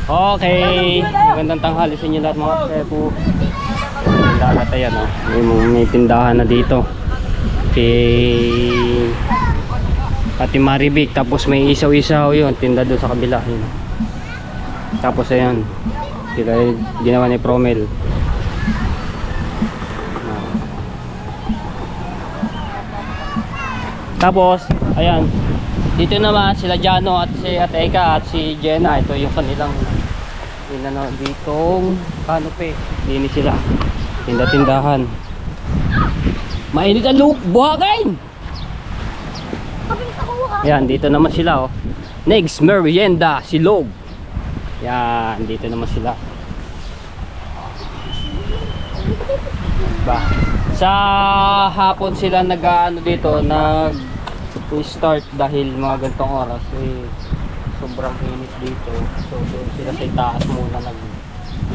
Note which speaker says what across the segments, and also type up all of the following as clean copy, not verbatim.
Speaker 1: Okay, magandang tanghali sa inyo lahat mga kasepo. Dagat ayan oh. May tindahan na dito. Pati Maribik, tapos may isaw-isaw yun, tinda doon sa kabila yun. Tapos ayan, ginawa ni Promel. Tapos ayan, dito naman sila Jano at si Ate Eka at si Jenna. Ito yung kanilang ditong kanope. Linis sila, tinda-tindahan. Mainit ang buhangin. Yan, dito naman sila oh. Next Merienda Silog. Yan, dito naman sila. Ba, sa hapon sila nag-ano dito, nag-start dahil mga ganitong oras eh, sobrang init dito. So doon sila sa itaas muna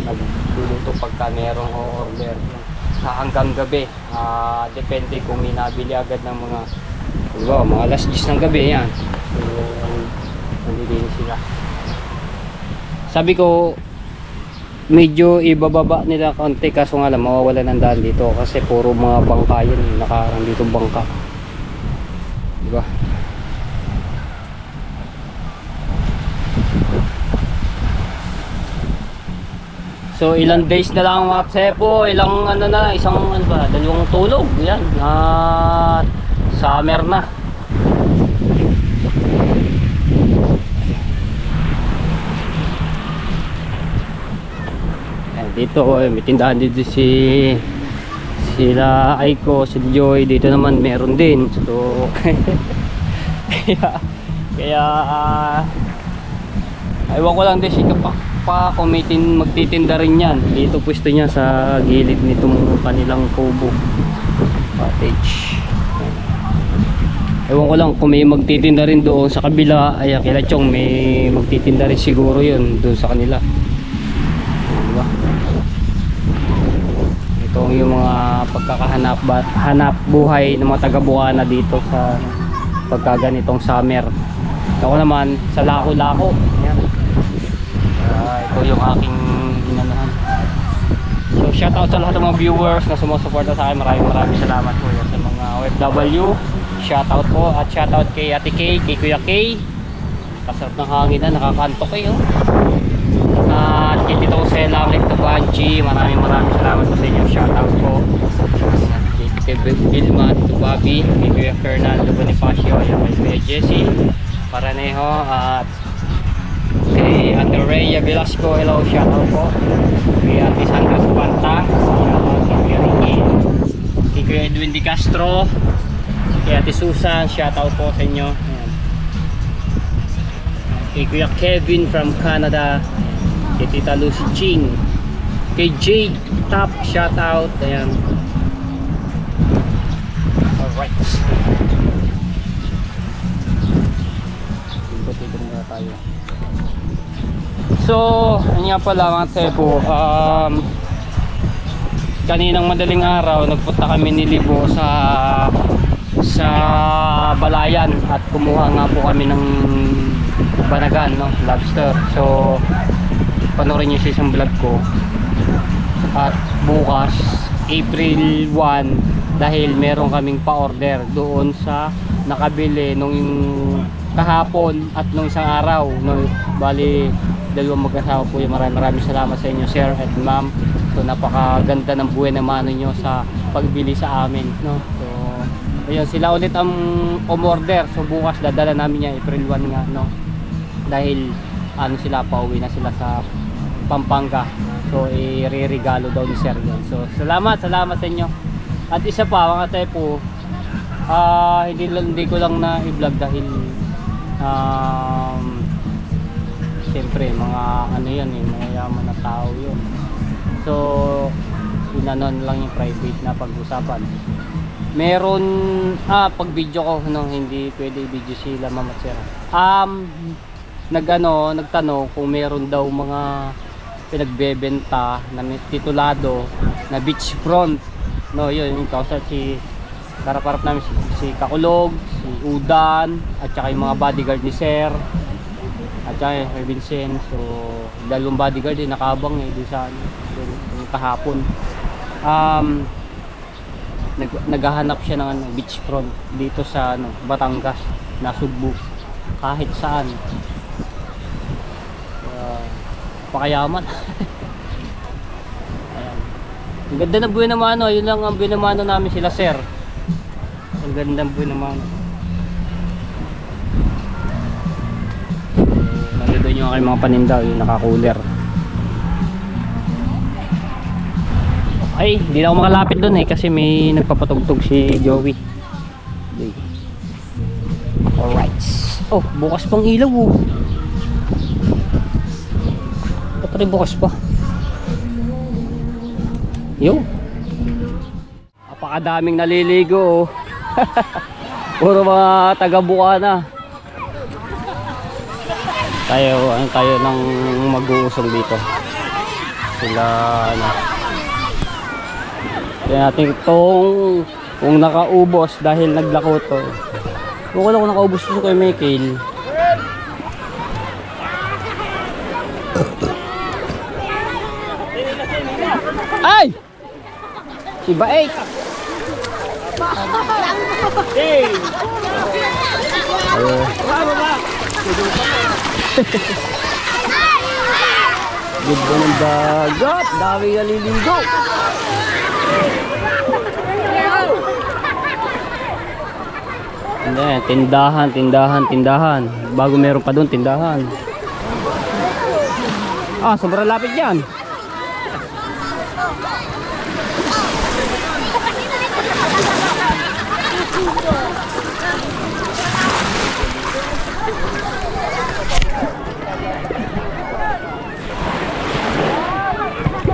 Speaker 1: nagluluto pagka merong order hanggang gabi. Depende kung may nabili agad ng mga, diba, mga alas 10 ng gabi yan. So nandito sila. Sabi ko medyo ibababa nila konti, kaso nga lang mawawala ng daan dito kasi puro mga bangka yan, nakaarang dito bangka, diba? So ilang days na lang mga kasepo, ilang ano na, dalawang tulog yan, summer na. Dito may tindahan dito sila Aiko, si Joy. Dito naman meron din. So kaya ewan ko lang din si Kapak pa kung magtitinda rin yan. Dito pwesto niya sa gilid nitong kanilang kubo cottage. Ewan ko lang kung may magtitinda rin doon sa kabila. Ay kila Chong may magtitinda rin siguro yun doon sa kanila, diba? Ito yung mga pagkakahanap buhay ng mga taga-Buana dito sa pagkaganitong summer. Ako naman sa Lako-Lako. Ayan. Ito yung aking inanahan. So shoutout sa lahat ng mga viewers na sumusuporta sa akin. Maraming salamat po sa mga OFW. Shoutout po at shoutout kay Ate Kay, kay Kuya Kay. Kasarap ng hangin na, nakakanto kayo. At kay Tito Sela, Tito Banchi, maraming salamat po sa inyo. Shoutout po kay Tito Vilma, Tito Bobby, kay Kuya Fernando Bonifacio, kay Kuya Jesse Paraneho, at kay Ate Rhea Velasco. Hello, shoutout po kay Ate Sandra Supanta, shoutout kay Kuya Ricky, kay Kuya Edwin Di Castro, kay Ate Susan, shoutout po sa inyo. Ayan. Kay Kuya Kevin from Canada, kay Tita Lucy Ching, kay Jade Top, shoutout. Ayan. Alright, ito na tayo. So ano nga pala mga tepo, kaninang madaling araw nagpunta kami ni Libo sa Balayan at kumuha nga po kami ng banagan, no? Lobster. So panoorin nyo sa isang vlog ko. At bukas April 1, dahil meron kaming pa-order doon sa nakabili nung kahapon at nung isang araw, no? Bali dalawang mag-asawa po yung maraming salamat sa inyo sir at ma'am. So napakaganda ng buhay naman ninyo sa pagbili sa amin, no? So ayun, sila ulit ang umorder. So bukas dadala namin yan April 1 nga, no? Dahil ano sila, pauwi na sila sa Pampanga. So i-regalo daw ni sir yan. So salamat sa inyo. At isa pa mga tepo, hindi ko lang na i-vlog dahil siyempre mga ano yan eh, mayayaman na tao yun. So inanon lang yung private na pag-usapan. Meron pag video ko, no, hindi pwede i-video sila mama at sir. Nagtanong kung meron daw mga pinagbebenta na titulado na beachfront, no? Yun yung kausap si harap-harap namin si Kakulog, si Udan, at saka yung mga bodyguard ni sir. At saka kay Vincent. So dalawang bodyguard din nakabang doon sa ano, doon kahapon. Naghahanap siya ng ano, beachfront dito sa ano, Batangas, Nasugbu, kahit saan. Pakayaman. Ayan. Ang ganda ng buhay naman, ano, yun lang ang binamano namin sila, sir. Ang ganda ng buhay naman. So, nandito yung aking mga paninda, yung naka-cooler. Ay, hindi na ako makalapit doon kasi may nagpapatugtog si Joey. Alright. Oh, bukas pang ilaw oh. Patry bukas pa. Yo. Napakadaming naliligo oh. Puro mga taga-Bukana. Tayo nang mag-uusong dito. Sila ano. Kaya natin kung nakaubos dahil naglako to. Kung wala ko nakaubos to kay Michael. Ay! Si Baek! Hey! Ganda ng dagat! Dami naliligo! Hindi, tindahan. Bago meron pa doon, tindahan. Ah, sobrang lapit yan.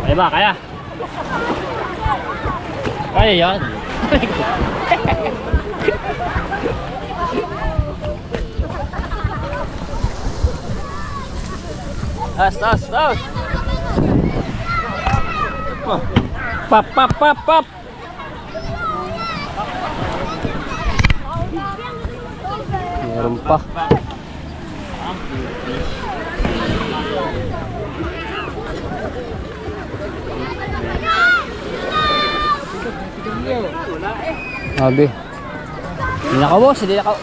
Speaker 1: Kaya ba, kaya? Kaya yan. Tas. Pap. Meron pa. Sabi. Hindi nakabos, hindi nakaw.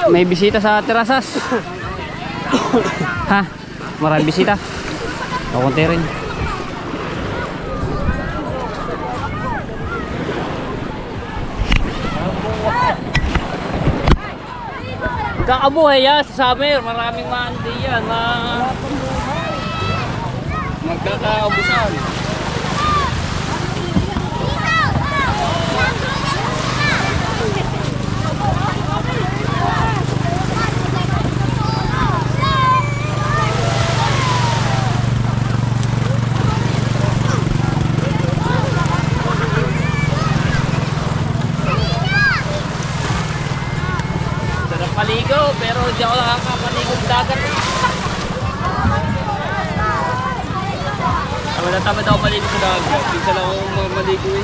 Speaker 1: May bisita sa terasas. Ha? Maraming bisita. Kakunti rin. Kakabuhay yan sa summer. Maraming maandi yan. Magkakaubusan. Paligo, pero hindi ako nakakapaligo ng dagat. Tamad ako maligo sa dagat. Bisa lang ako maligo eh.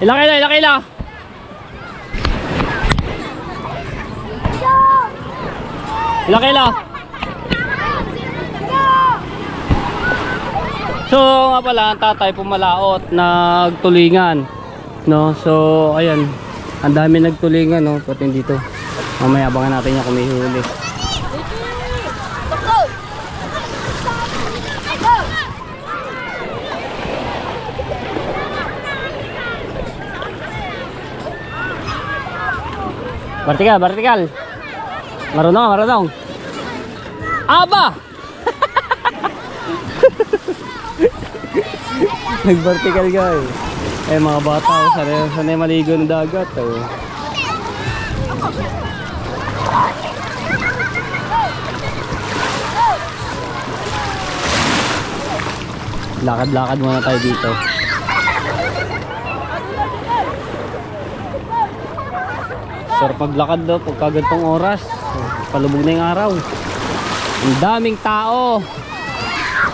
Speaker 1: Ilang kilo, ilang kilo? Ilang kilo? So nga pala, ang tatay pumalaot, nagtulingan, no? So ayan, ang dami nagtulingan, no? Pati dito. Mamaya abangan natin yung kumihuli. Vertical, vertical. Marunong, marunong. Aba! Nag-vertical guys. Eh mga bata, sanay maligo ng dagat. Oh. Lakad-lakad muna tayo dito. Sarap paglakad daw pagka ganitong oras. Palubog na yung araw. Ang daming tao.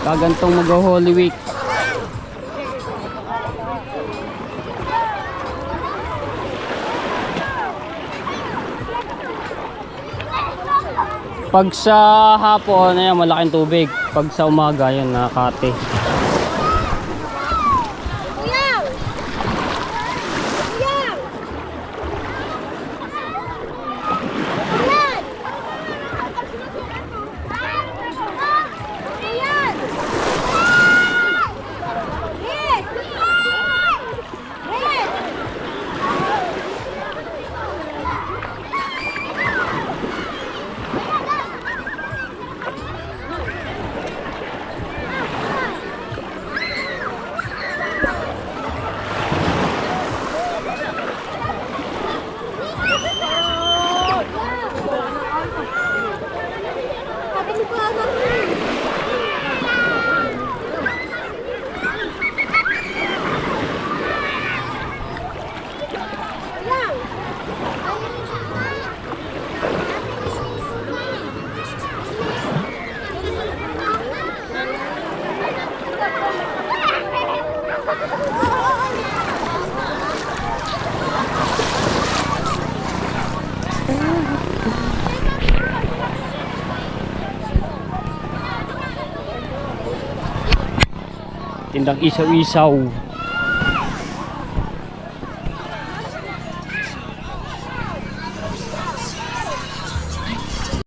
Speaker 1: Kagantong mag-Holy Week. Pag sa hapon, ayan, malaking tubig. Pag sa umaga, yun, nakakate. Tindang isaw-isaw.